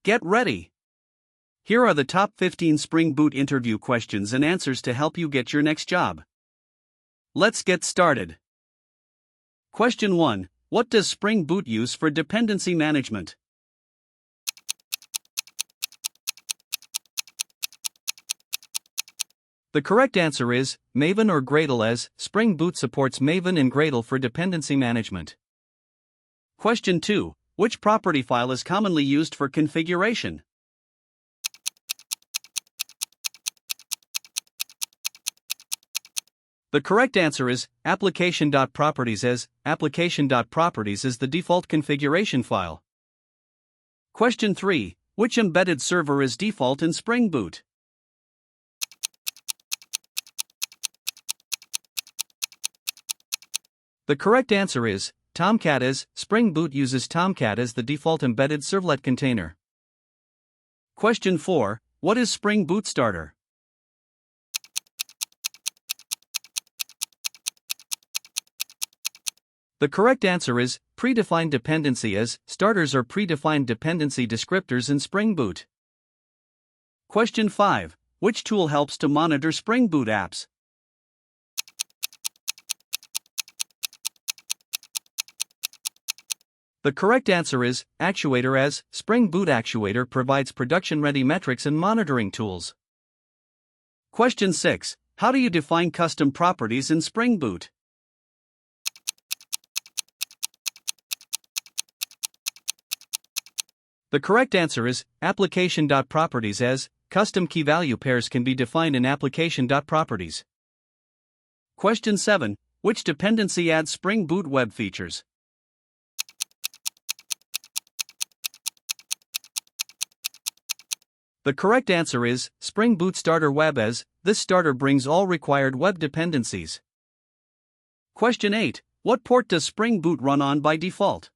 Get ready! Here are the top 15 Spring Boot interview questions and answers to help you get your next job. Let's get started. Question 1. What does Spring Boot use for dependency management? The correct answer is Maven or Gradle, as Spring Boot supports Maven and Gradle for dependency management. Question 2. Which property file is commonly used for configuration? The correct answer is application.properties, as application.properties is the default configuration file. Question 3. Which embedded server is default in Spring Boot? The correct answer is Tomcat, as Spring Boot uses Tomcat as the default embedded servlet container. Question 4. What is Spring Boot Starter? The correct answer is predefined dependency, as starters are predefined dependency descriptors in Spring Boot. Question 5. Which tool helps to monitor Spring Boot apps? The correct answer is Actuator, as Spring Boot Actuator provides production-ready metrics and monitoring tools. Question 6. How do you define custom properties in Spring Boot? The correct answer is application.properties, as custom key value pairs can be defined in application.properties. Question 7. Which dependency adds Spring Boot web features? The correct answer is Spring Boot Starter Web, as this starter brings all required web dependencies. Question 8. What port does Spring Boot run on by default?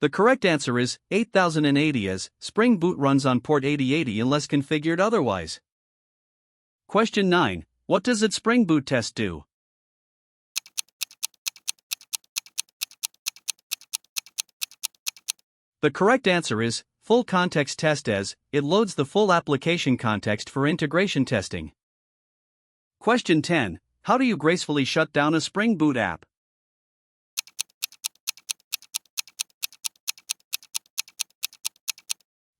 The correct answer is 8080, as Spring Boot runs on port 8080 unless configured otherwise. Question 9. What does its Spring Boot test do? The correct answer is full context test, as it loads the full application context for integration testing. Question 10. How do you gracefully shut down a Spring Boot app?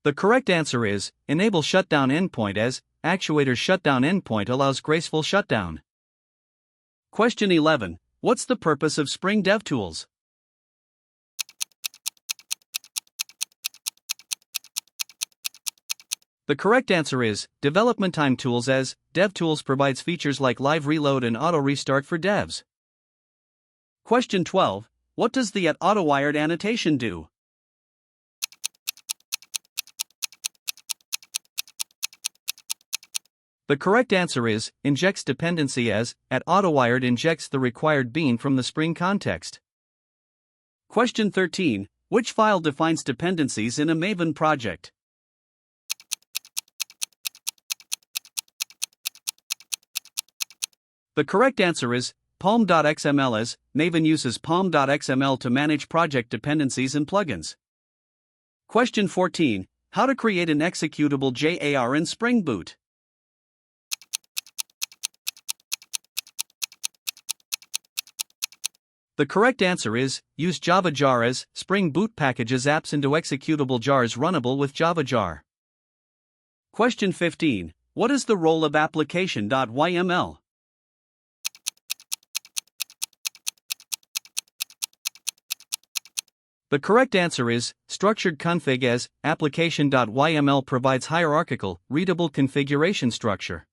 The correct answer is enable shutdown endpoint, as Actuator's shutdown endpoint allows graceful shutdown. Question 11. What's the purpose of Spring DevTools? The correct answer is development time tools, as DevTools provides features like live reload and auto restart for devs. Question 12. What does the @AutoWired annotation do? The correct answer is injects dependency, as @AutoWired injects the required bean from the Spring context. Question 13. Which file defines dependencies in a Maven project? The correct answer is palm.xml, as Maven uses palm.xml to manage project dependencies and plugins. Question 14. How to create an executable JAR in Spring Boot? The correct answer is use Java jar, as Spring Boot packages apps into executable jars runnable with Java jar. Question 15. What is the role of application.yml? The correct answer is structured config, as application.yml provides hierarchical, readable configuration structure.